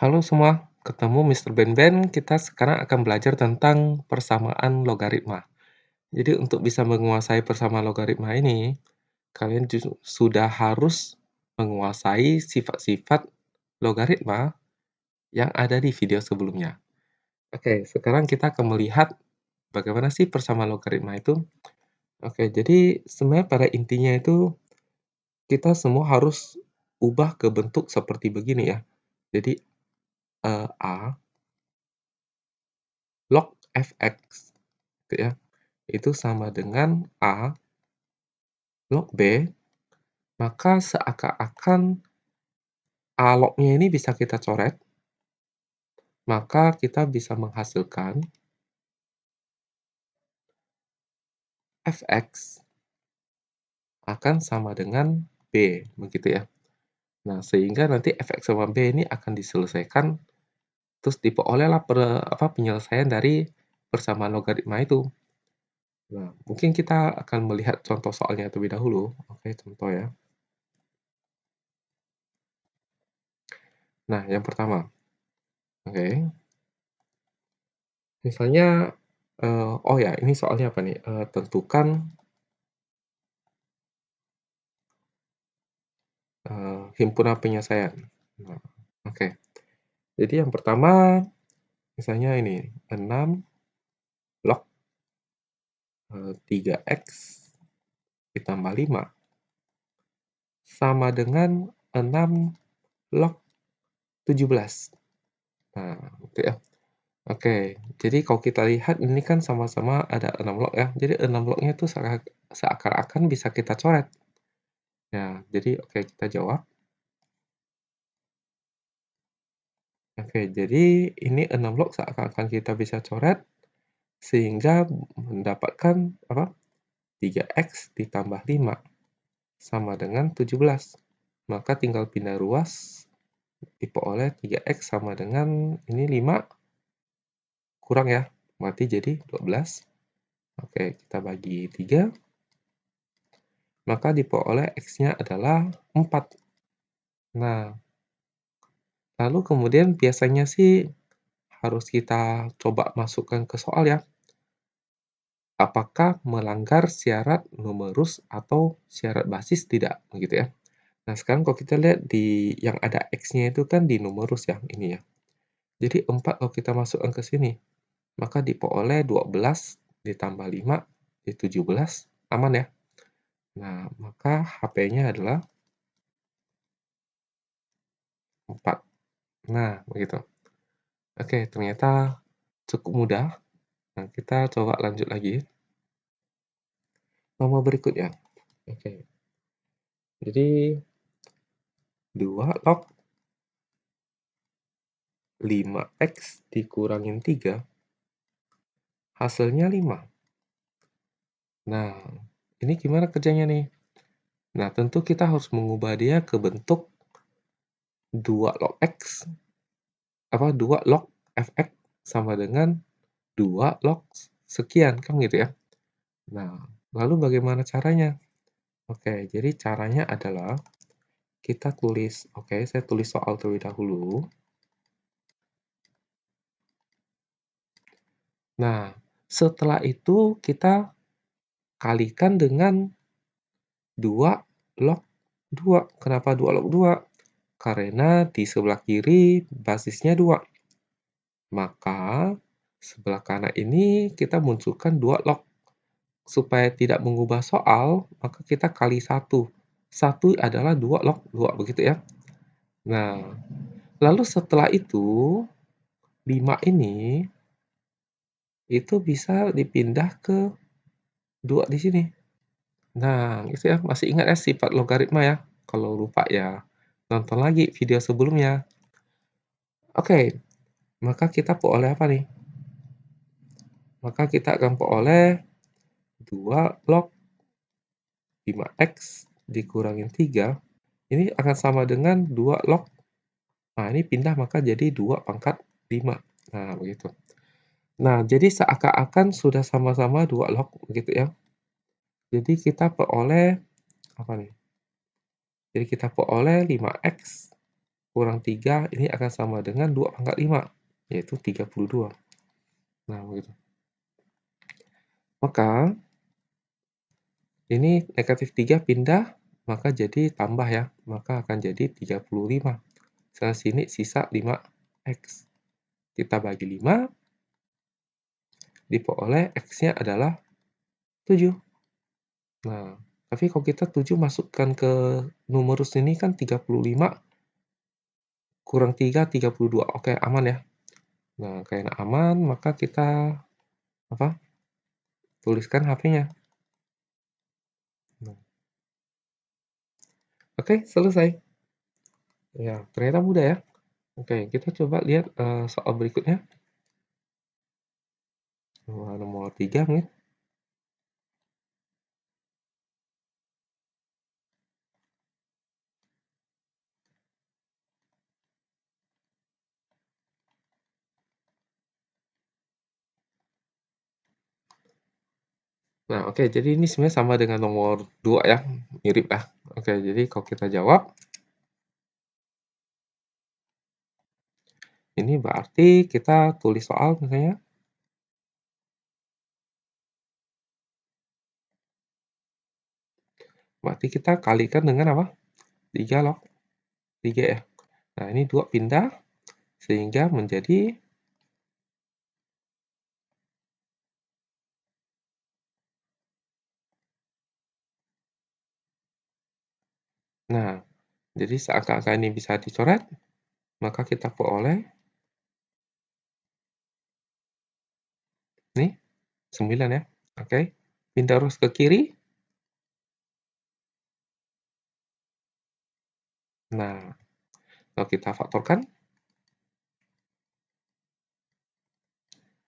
Halo semua, ketemu Mr. Ben-Ben. Kita sekarang akan belajar tentang persamaan logaritma. Jadi untuk bisa menguasai persamaan logaritma ini, kalian sudah harus menguasai sifat-sifat logaritma yang ada di video sebelumnya. Oke, sekarang kita akan melihat bagaimana sih persamaan logaritma itu. Oke, jadi sebenarnya pada intinya itu kita semua harus ubah ke bentuk seperti begini ya. Jadi A log fx gitu ya. Itu sama dengan A log B, maka seakan-akan A log-nya ini bisa kita coret, maka kita bisa menghasilkan fx akan sama dengan B, begitu ya. Nah, sehingga nanti fx sama B ini akan diselesaikan, terus diperolehlah penyelesaian dari persamaan logaritma itu. Nah, mungkin kita akan melihat contoh soalnya terlebih dahulu. Oke, contoh ya. Nah, yang pertama. Oke. Misalnya, oh ya, ini soalnya apa nih? Tentukan himpunan penyelesaian. Nah, oke. Jadi yang pertama, misalnya ini, 6 log 3x ditambah 5 sama dengan 6 log 17. Nah, gitu ya. Oke, jadi kalau kita lihat ini kan sama-sama ada 6 log ya. Jadi 6 lognya itu seakan-akan bisa kita coret. Ya, jadi oke, kita jawab. Oke, jadi ini 6 log seakan-akan kita bisa coret, sehingga mendapatkan apa? 3x ditambah 5 sama dengan 17. Maka tinggal pindah ruas, diperoleh 3x sama dengan ini 5 kurang ya, berarti jadi 12. Oke, kita bagi 3, maka diperoleh x-nya adalah 4. Nah, lalu kemudian biasanya sih harus kita coba masukkan ke soal ya. Apakah melanggar syarat numerus atau syarat basis tidak, begitu ya. Nah, sekarang kalau kita lihat di yang ada X-nya itu kan di numerus ya, ini ya. Jadi 4 kalau kita masukkan ke sini, maka diperoleh 12 ditambah 5, jadi 17, aman ya. Nah, maka HP-nya adalah 4. Nah, begitu. Oke, ternyata cukup mudah. Nah, kita coba lanjut lagi. Nomor berikutnya. Oke. Jadi 2 log 5x dikurangin 3, hasilnya 5. Nah, ini gimana kerjanya nih? Nah, tentu kita harus mengubah dia ke bentuk 2 log x, 2 log fx sama dengan 2 log sekian, kan gitu ya. Nah, lalu bagaimana caranya? Oke, jadi caranya adalah kita tulis, saya tulis soal terlebih dahulu. Nah, setelah itu kita kalikan dengan 2 log 2. Kenapa 2 log 2? Karena di sebelah kiri basisnya 2. Maka sebelah kanan ini kita munculkan 2 log. Supaya tidak mengubah soal, maka kita kali 1. 1 adalah 2 log 2, begitu ya. Nah, lalu setelah itu 5 ini itu bisa dipindah ke 2 di sini. Nah, itu ya, masih ingat ya sifat logaritma ya? Kalau lupa ya nonton lagi video sebelumnya. Oke, maka kita peroleh apa nih? Maka kita akan peroleh 2 log 5x dikurangin 3. Ini akan sama dengan 2 log. Nah, ini pindah maka jadi 2 pangkat 5. Nah, begitu. Nah, jadi seakan-akan sudah sama-sama 2 log, begitu ya. Jadi kita peroleh apa nih? Jadi kita peroleh 5x kurang 3 ini akan sama dengan 2 pangkat 5, yaitu 32. Nah, begitu. Maka, ini negatif 3 pindah, maka jadi tambah ya, maka akan jadi 35. Sana sini sisa 5x. Kita bagi 5, diperoleh x-nya adalah 7. Nah, tapi kalau kita 7 masukkan ke numerus ini kan 35 kurang 3, 32. Oke, aman ya. Nah, karena aman, maka kita apa? Tuliskan HP-nya. Nah, oke, selesai. Ya, ternyata mudah ya. Oke, kita coba lihat soal berikutnya. Nomor 3 mungkin. Nah, oke, jadi ini sebenarnya sama dengan nomor 2 ya, mirip lah. Oke, jadi kalau kita jawab, ini berarti kita tulis soal misalnya, berarti kita kalikan dengan apa? 3 log 3 ya. Nah, ini 2 pindah, sehingga menjadi, nah, jadi seakan-akan ini bisa dicoret, maka kita peroleh, nih, 9 ya. Oke, pindah terus ke kiri. Nah, kalau kita faktorkan,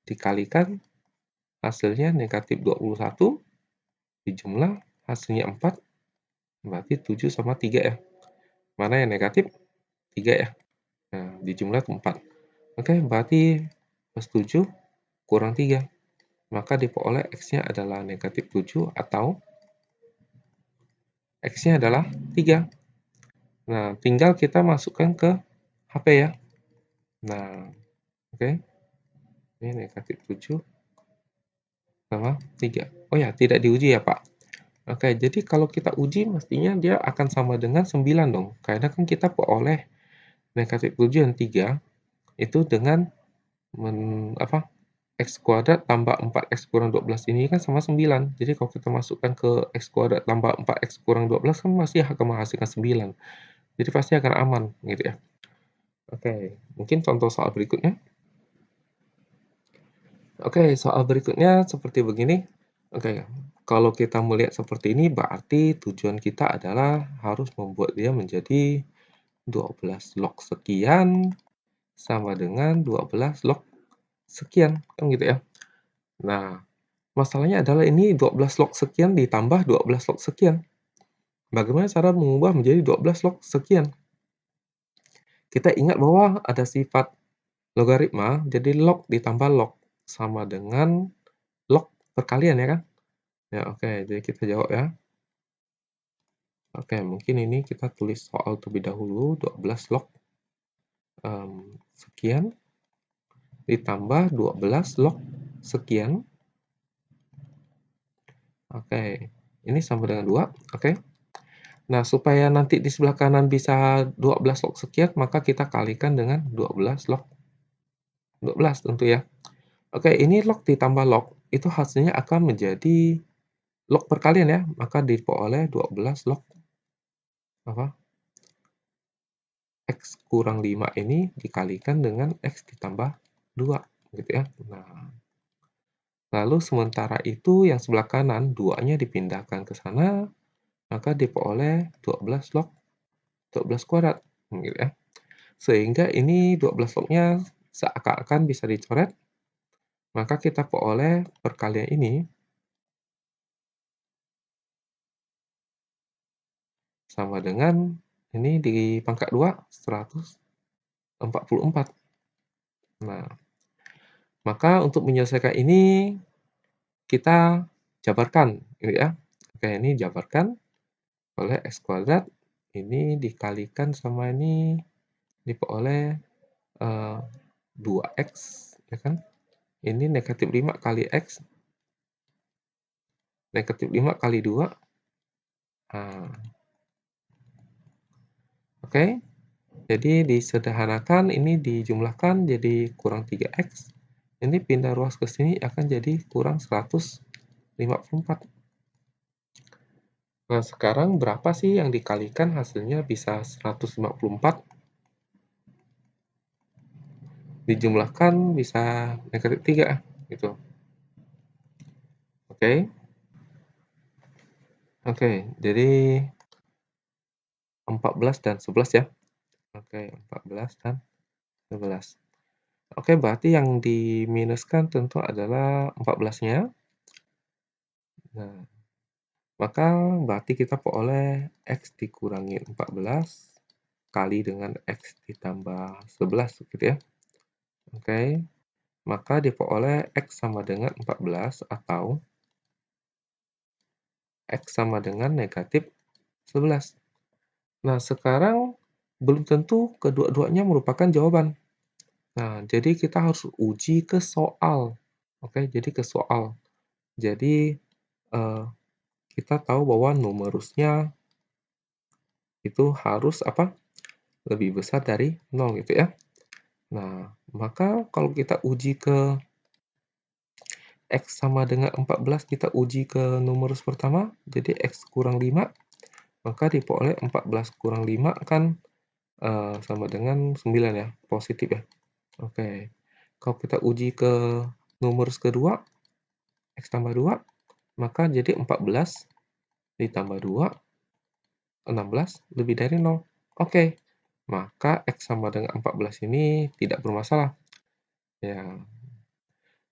dikalikan, hasilnya negatif 21, dijumlah, hasilnya 4, berarti 7 sama 3 ya. Mana yang negatif? 3 ya. Nah, dijumlah 4. Oke, berarti plus 7 kurang 3. Maka diperoleh X-nya adalah negatif 7 atau X-nya adalah 3. Nah, tinggal kita masukkan ke HP ya. Nah, oke. Ini negatif 7 sama 3. Oh ya, tidak diuji ya, Pak. Oke, jadi kalau kita uji mestinya dia akan sama dengan 9 dong. Karena kan kita peroleh negatif 7 dan 3 itu dengan apa? X kuadrat tambah 4x kurang 12 ini kan sama 9. Jadi kalau kita masukkan ke x kuadrat tambah 4x kurang 12 kan masih akan menghasilkan 9. Jadi pasti akan aman gitu ya. Oke, mungkin contoh soal berikutnya. Oke, soal berikutnya seperti begini. Oke, kalau kita melihat seperti ini berarti tujuan kita adalah harus membuat dia menjadi 12 log sekian sama dengan 12 log sekian, kan gitu ya. Nah, masalahnya adalah ini 12 log sekian ditambah 12 log sekian. Bagaimana cara mengubah menjadi 12 log sekian? Kita ingat bahwa ada sifat logaritma, jadi log ditambah log sama dengan log perkalian ya kan? Ya oke, jadi kita jawab ya. Oke, mungkin ini kita tulis soal terlebih dahulu, 12 log sekian ditambah 12 log sekian. Oke, ini sama dengan 2, oke. Nah, supaya nanti di sebelah kanan bisa 12 log sekian, maka kita kalikan dengan 12 log 12 tentu ya. Oke, ini log ditambah log, itu hasilnya akan menjadi log perkalian ya, maka diperoleh 12 log apa? X kurang 5 ini dikalikan dengan X ditambah 2, gitu ya. Nah, lalu sementara itu yang sebelah kanan, 2-nya dipindahkan ke sana, maka diperoleh 12 log 12 kuadrat, gitu ya. Sehingga ini 12 log-nya seakan-akan bisa dicoret, maka kita peroleh perkalian ini sama dengan ini di pangkat 2, 144. Nah, maka untuk menyelesaikan ini kita jabarkan, gitu ya. Oke, ini jabarkan oleh X kuadrat, ini dikalikan sama ini diperoleh 2x, ya kan? Ini negatif 5 kali X, negatif 5 kali 2. Nah, oke. Jadi disederhanakan, ini dijumlahkan jadi kurang 3x. Ini pindah ruas ke sini akan jadi kurang 154. Nah, sekarang berapa sih yang dikalikan hasilnya bisa 154? Dijumlahkan bisa negatif 3, gitu. Oke. Oke, jadi 14 dan 11 ya. Oke, 14 dan 11. Oke, berarti yang diminuskan tentu adalah 14-nya. Nah, maka berarti kita peroleh X dikurangi 14 kali dengan X ditambah 11, gitu ya. Oke, maka diperoleh X sama dengan 14 atau X sama dengan negatif 11. Nah, sekarang belum tentu kedua-duanya merupakan jawaban. Nah, jadi kita harus uji ke soal. Oke, jadi ke soal. Jadi, eee, kita tahu bahwa numerusnya itu harus apa, lebih besar dari 0 gitu ya. Nah, maka kalau kita uji ke X sama dengan 14, kita uji ke numerus pertama, jadi X kurang 5, maka diperoleh 14 kurang 5 kan sama dengan 9 ya, positif ya. Oke. Kalau kita uji ke numerus kedua, X tambah 2, maka jadi 14 ditambah 2, 16 lebih dari 0. Oke, maka X sama dengan 14 ini tidak bermasalah. Ya.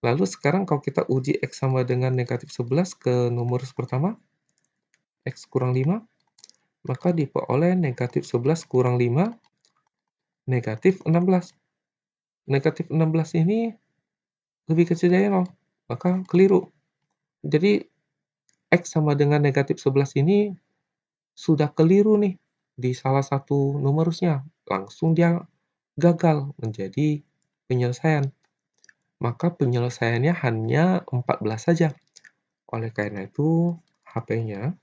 Lalu sekarang kalau kita uji X sama dengan negatif 11 ke numerus pertama, X kurang 5, maka diperoleh negatif 11 kurang 5, negatif 16. Negatif 16 ini lebih kecil dari 0, maka keliru. Jadi X sama dengan negatif 11 ini sudah keliru nih di salah satu numerusnya. Langsung dia gagal menjadi penyelesaian. Maka penyelesaiannya hanya 14 saja. Oleh karena itu, HP-nya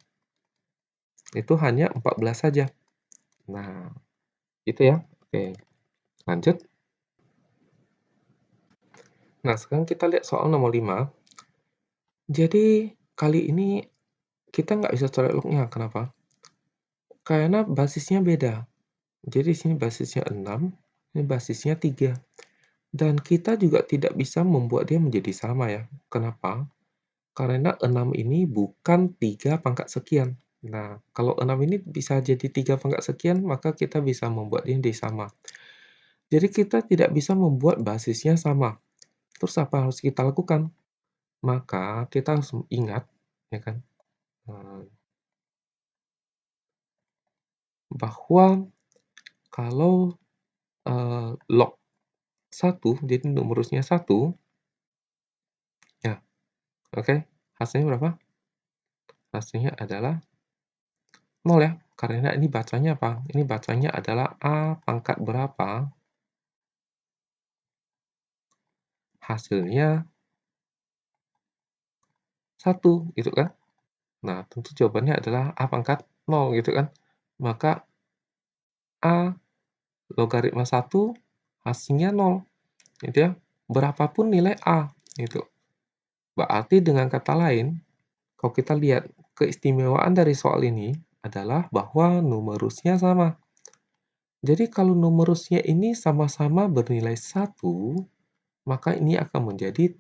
itu hanya 14 saja. Nah, itu ya. Oke, lanjut. Nah, sekarang kita lihat soal nomor 5. Jadi, kali ini kita nggak bisa coret lognya. Kenapa? Karena basisnya beda. Jadi, sini basisnya 6, ini basisnya 3. Dan kita juga tidak bisa membuat dia menjadi sama ya. Kenapa? Karena 6 ini bukan 3 pangkat sekian. Nah, kalau 6 ini bisa jadi 3 pangkat sekian, maka kita bisa membuat dia menjadi sama. Jadi kita tidak bisa membuat basisnya sama. Terus apa yang harus kita lakukan? Maka kita harus ingat, ya kan, bahwa kalau, log 1, jadi numerusnya 1, ya, oke, hasilnya berapa? Hasilnya adalah 0 ya, karena ini bacanya apa? Ini bacanya adalah A pangkat berapa, hasilnya 1, gitu kan. Nah, tentu jawabannya adalah A pangkat 0, gitu kan. Maka A logaritma 1 hasilnya 0, gitu ya. Berapapun nilai A, gitu. Berarti dengan kata lain, kalau kita lihat keistimewaan dari soal ini adalah bahwa numerusnya sama. Jadi kalau numerusnya ini sama-sama bernilai 1, maka ini akan menjadi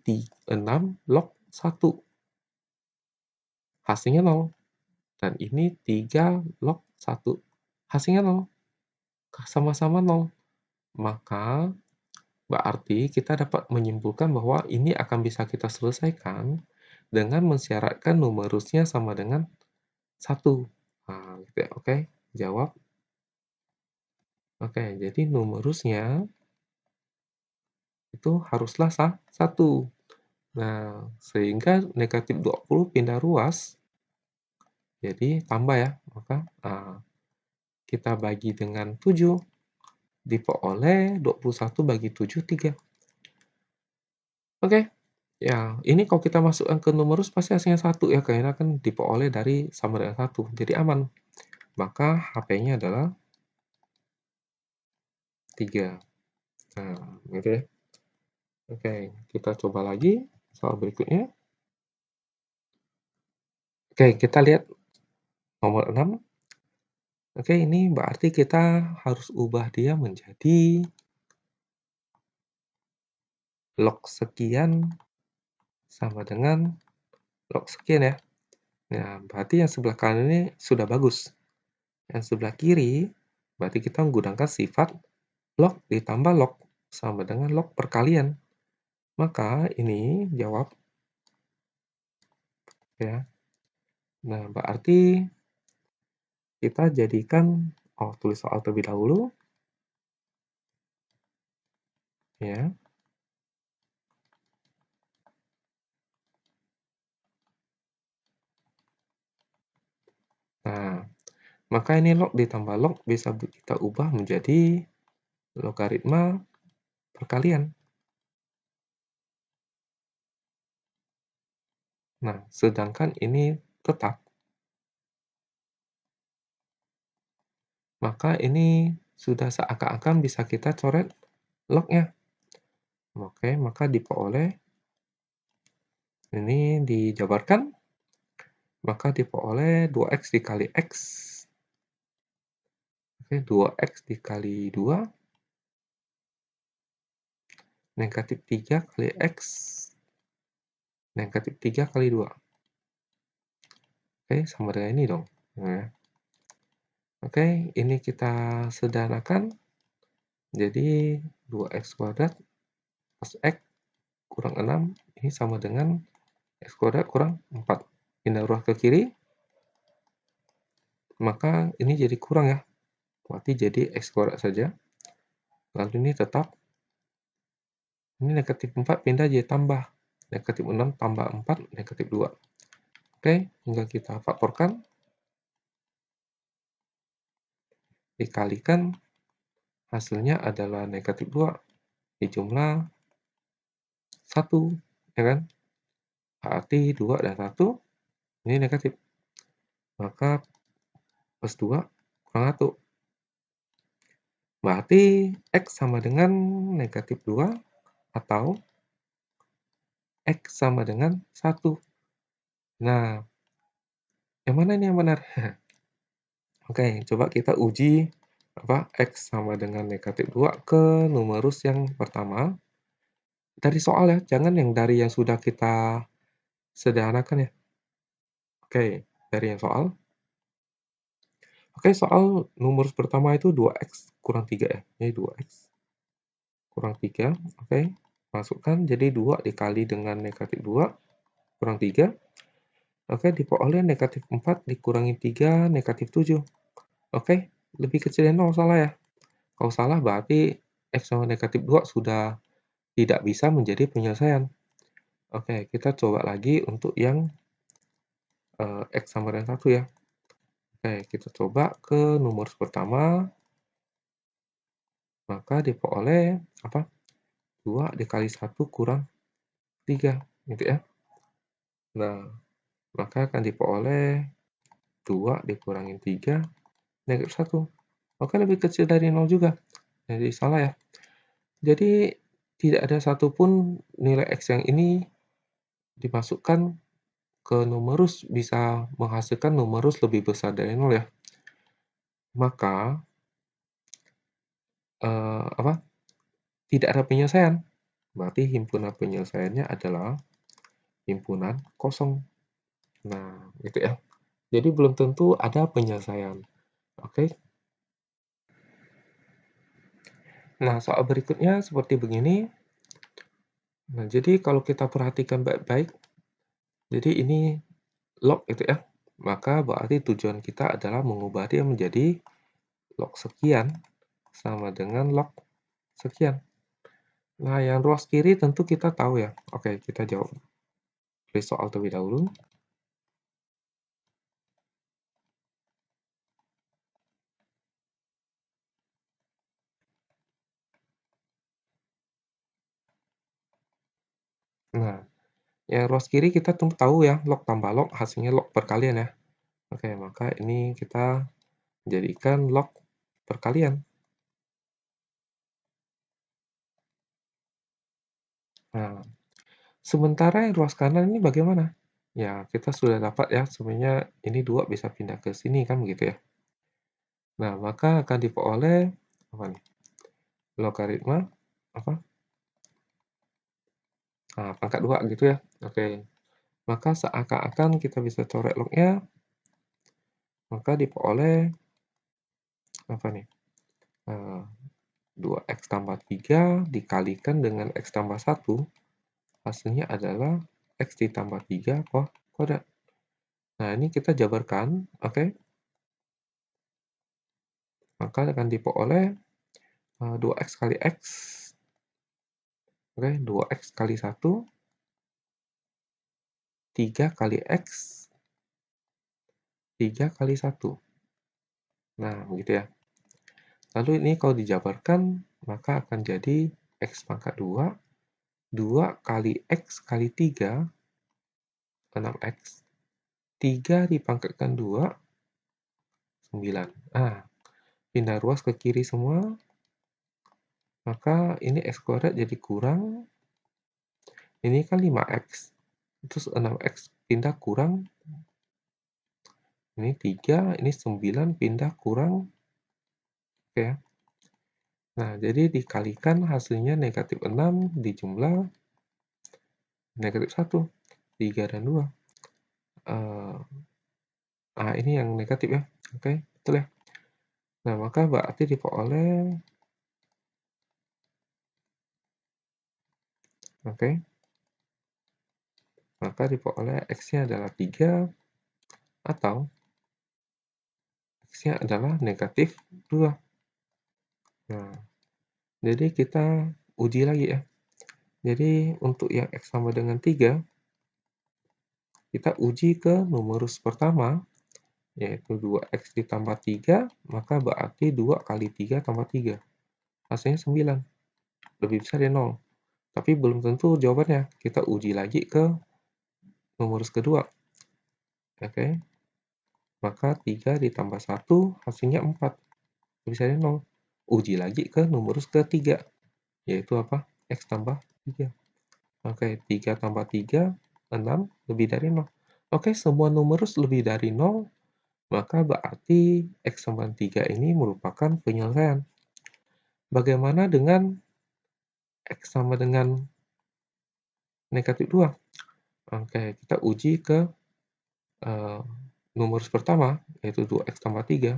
6 log 1. Hasilnya 0. Dan ini 3 log 1. Hasilnya 0. Sama-sama 0. Maka berarti kita dapat menyimpulkan bahwa ini akan bisa kita selesaikan dengan mensyaratkan numerusnya sama dengan 1. Nah, gitu ya. Oke, jawab. Oke, jadi numerusnya itu haruslah 1. Nah, sehingga negatif 20 pindah ruas, jadi tambah ya. Maka kita bagi dengan 7. diperoleh 21 bagi 7, 3. Oke. Ya, ini kalau kita masukkan ke numerus pasti hasilnya 1 ya, karena kan diperoleh dari sama dengan 1, jadi aman. Maka HP-nya adalah 3. Nah, gitu ya. Oke, kita coba lagi soal berikutnya. Oke, kita lihat nomor 6. Oke, ini berarti kita harus ubah dia menjadi log sekian sama dengan log sekian ya. Nah, berarti yang sebelah kanan ini sudah bagus. Yang sebelah kiri, berarti kita menggunakan sifat log ditambah log sama dengan log perkalian. Maka ini jawab ya. Nah, berarti kita jadikan tulis soal terlebih dahulu ya. Nah, maka ini log ditambah log bisa kita ubah menjadi logaritma perkalian. Nah, sedangkan ini tetap, maka ini sudah seakan-akan bisa kita coret lognya. Oke, maka diperoleh ini dijabarkan, maka diperoleh 2x dikali x. Oke, 2x dikali 2 negatif 3 kali x negatif 3 kali 2. Oke, sama dengan ini dong. Nah, oke, ini kita sederhanakan. Jadi 2x kuadrat plus x kurang 6 ini sama dengan x kuadrat kurang 4. Pindah ruang ke kiri, maka ini jadi kurang ya. Berarti jadi x kuadrat saja. Lalu ini tetap. Ini negatif 4 pindah jadi tambah. Negatif 6 tambah 4, negatif 2. Oke, tinggal kita faktorkan. Dikalikan, hasilnya adalah negatif 2 dijumlah 1, ya kan? Berarti 2 dan 1, ini negatif. Maka plus 2 kurang 1. Berarti x sama dengan negatif 2 atau x sama dengan 1. Nah, yang mana ini yang benar? Oke, coba kita uji x sama dengan negatif 2 ke numerus yang pertama. Dari soal ya, jangan yang dari yang sudah kita sederhanakan ya. Oke, dari yang soal. Oke, soal numerus pertama itu 2x kurang 3 ya. Ini 2x kurang 3. Oke, masukkan. Jadi 2 dikali dengan negatif 2 kurang 3. Oke, diperoleh negatif 4 dikurangi 3, negatif 7. Oke, lebih kecil dari 0, salah ya? Kalau salah berarti x sama negatif 2 sudah tidak bisa menjadi penyelesaian. Oke, kita coba lagi untuk yang x sama dengan 1 ya. Oke, kita coba ke nomor pertama. Maka diperoleh apa? 2 dikali 1 kurang 3, gitu ya. Nah, maka akan diperoleh 2 dikurangi 3, negatif 1. Oke, lebih kecil dari 0 juga. Jadi salah ya. Jadi tidak ada satupun nilai x yang ini dimasukkan ke numerus bisa menghasilkan numerus lebih besar dari 0 ya. Maka apa? Tidak ada penyelesaian. Berarti himpunan penyelesaiannya adalah himpunan kosong. Nah, gitu ya. Jadi belum tentu ada penyelesaian. Oke. Nah, soal berikutnya seperti begini. Nah, jadi kalau kita perhatikan baik-baik, jadi ini log itu ya. Maka berarti tujuan kita adalah mengubah dia menjadi log sekian sama dengan log sekian. Nah, yang ruas kiri tentu kita tahu ya. Oke, kita jawab. Tulis soal terlebih dahulu. Yang ruas kiri kita tentu tahu ya, log tambah log hasilnya log perkalian ya. Oke, maka ini kita jadikan log perkalian. Nah, sementara yang ruas kanan ini bagaimana? Ya, kita sudah dapat ya, sebenarnya ini 2 bisa pindah ke sini kan begitu ya. Nah, maka akan diperoleh apa nih? Logaritma apa? Nah, pangkat 2 gitu ya. Oke. Maka seakan-akan kita bisa coret lognya, maka diperoleh apa nih? 2x tambah 3 dikalikan dengan x tambah 1, hasilnya adalah x ditambah 3 kuadrat. Nah, ini kita jabarkan, oke? Maka akan diperoleh 2x kali x, oke? 2x kali 1, 3 kali x, 3 kali 1. Nah, begitu ya. Lalu ini kalau dijabarkan, maka akan jadi x pangkat 2, 2 kali x kali 3, 6x, 3 dipangkatkan 2, 9. Ah, pindah ruas ke kiri semua, maka ini x kuadrat jadi kurang, ini kan 5x, terus 6x pindah kurang, ini 3, ini 9 pindah kurang, oke ya. Nah, jadi dikalikan hasilnya negatif 6 dijumlah negatif 1, 3 dan 2. Ini yang negatif ya, oke, betul ya. Nah, maka berarti diperoleh, oke, maka diperoleh x-nya adalah 3 atau x-nya adalah negatif 2. Nah, jadi kita uji lagi ya. Jadi untuk yang x sama dengan 3, kita uji ke numerus pertama, yaitu 2x ditambah 3, maka berarti 2 kali 3 tambah 3. Hasilnya 9, lebih besar dari 0. Tapi belum tentu jawabannya. Kita uji lagi ke numerus kedua. Oke. Maka 3 ditambah 1 hasilnya 4. Lebih besar dari 0. Uji lagi ke numerus ketiga, yaitu apa? X tambah 3. Oke, 3 tambah 3, 6, lebih dari 0. Oke, semua numerus lebih dari 0, maka berarti X sama 3 ini merupakan penyelesaian. Bagaimana dengan X sama dengan negatif 2? Oke, kita uji ke numerus pertama, yaitu 2x tambah 3.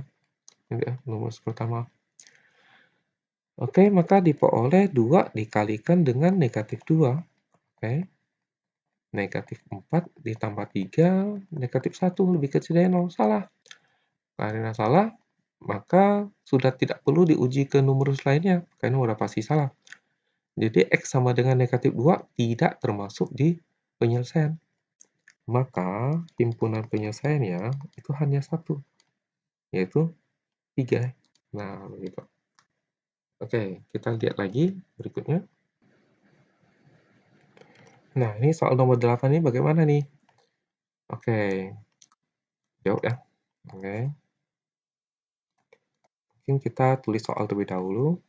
Ini ya, numerus pertama. Oke, maka diperoleh 2 dikalikan dengan negatif 2. Oke. Negatif 4 ditambah 3, negatif 1 lebih kecil dari 0. Salah. Karena salah, maka sudah tidak perlu diuji ke numerus lainnya, karena sudah pasti salah. Jadi X sama dengan negatif 2 tidak termasuk di penyelesaian. Maka himpunan penyelesaiannya itu hanya satu, yaitu 3. Nah, begitu. Oke, kita lihat lagi berikutnya. Nah, ini soal nomor 8 ini bagaimana nih? Oke, jawab ya. Oke. Mungkin kita tulis soal terlebih dahulu.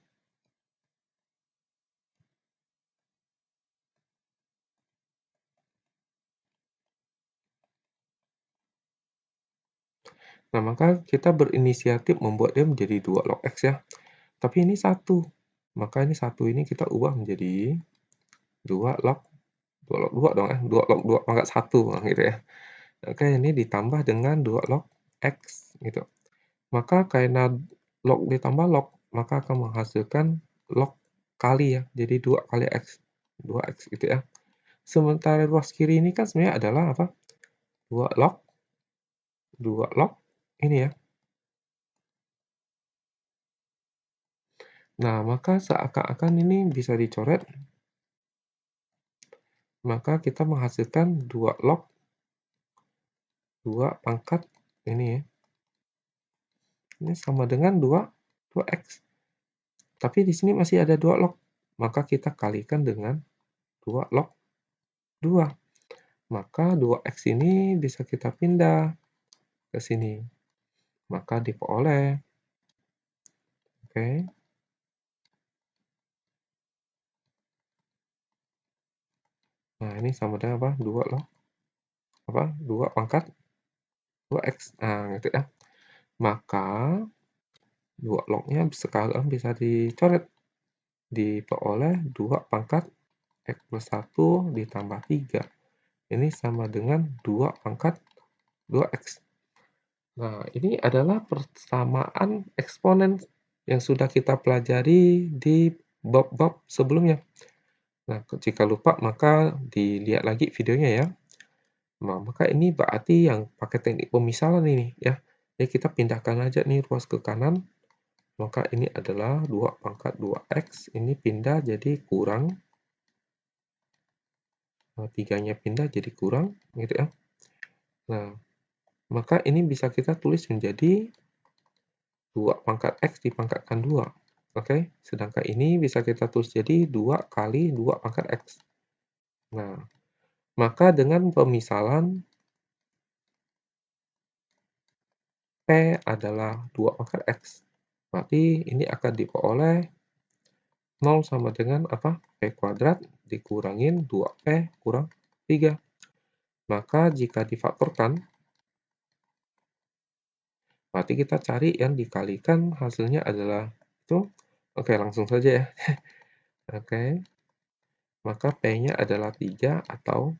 Nah, maka kita berinisiatif membuat dia menjadi 2 log X ya. Tapi ini 1. Maka ini 1 ini kita ubah menjadi 2 log 2 dong ya. 2 log 2 pangkat 1 gitu ya. Oke, ini ditambah dengan 2 log X gitu. Maka karena log ditambah log, maka akan menghasilkan log kali ya. Jadi 2 kali X. 2X gitu ya. Sementara ruas kiri ini kan sebenarnya adalah apa? 2 log ini ya. Nah, maka seakan-akan ini bisa dicoret, maka kita menghasilkan 2 log 2 pangkat ini ya. Ini sama dengan 2x. Tapi di sini masih ada 2 log, maka kita kalikan dengan 2 log 2. maka 2x ini bisa kita pindah ke sini. Maka diperoleh, oke. Nah, ini sama dengan apa? 2 log, 2 pangkat 2x. Nah, gitu ya. Maka 2 log-nya sekarang bisa dicoret. Diperoleh 2 pangkat x plus 1 ditambah 3. Ini sama dengan 2 pangkat 2x. Nah, ini adalah persamaan eksponen yang sudah kita pelajari di bab-bab sebelumnya. Nah, jika lupa maka dilihat lagi videonya ya. Nah, maka ini berarti yang pakai teknik pemisalan ini ya. Jadi kita pindahkan aja nih ruas ke kanan. Maka ini adalah 2 pangkat 2x. Ini pindah jadi kurang. 3-nya pindah jadi kurang. Gitu ya. Nah, maka ini bisa kita tulis menjadi 2 pangkat x dipangkatkan 2. Oke, sedangkan ini bisa kita tulis jadi 2 kali 2 pangkat x. Nah, maka dengan pemisalan P adalah 2 pangkat x. Berarti ini akan diperoleh 0 sama dengan apa? P kuadrat dikurangin 2P kurang 3. Maka jika difaktorkan, berarti kita cari yang dikalikan hasilnya adalah itu. Oke, langsung saja ya. Oke, maka P-nya adalah 3 atau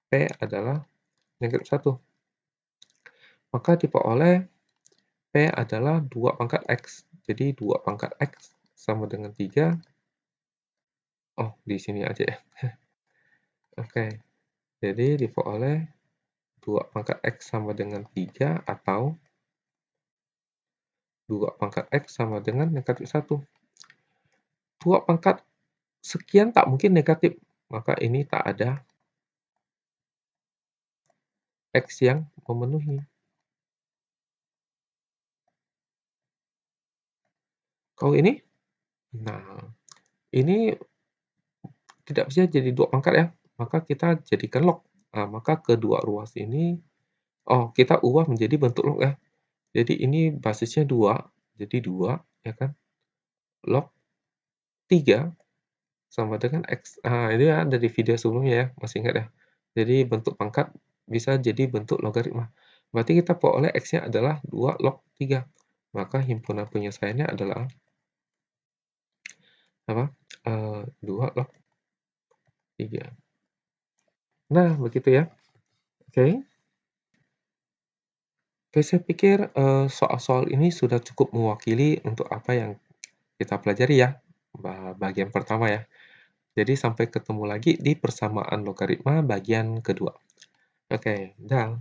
P adalah negatif 1. Maka diperoleh P adalah 2 pangkat X. Jadi 2 pangkat X sama dengan 3. Oh, di sini aja ya. Oke, jadi diperoleh 2 pangkat X sama dengan 3 atau 2 pangkat X sama dengan negatif 1. 2 pangkat sekian tak mungkin negatif, maka ini tak ada X yang memenuhi. Kalau ini? Nah, ini tidak bisa jadi 2 pangkat ya, maka kita jadikan log. Nah, maka kedua ruas ini, kita ubah menjadi bentuk log ya. Jadi ini basisnya 2, jadi 2, ya kan? Log 3 sama dengan X. Nah, ini ada di video sebelumnya ya, masih ingat ya? Jadi bentuk pangkat bisa jadi bentuk logaritma. Berarti kita peroleh X-nya adalah 2 log 3. Maka himpunan penyelesaiannya adalah apa? 2 log 3. Nah, begitu ya. Oke. Oke, saya pikir, soal-soal ini sudah cukup mewakili untuk apa yang kita pelajari ya, bagian pertama ya. Jadi sampai ketemu lagi di persamaan logaritma bagian kedua. Oke, dah.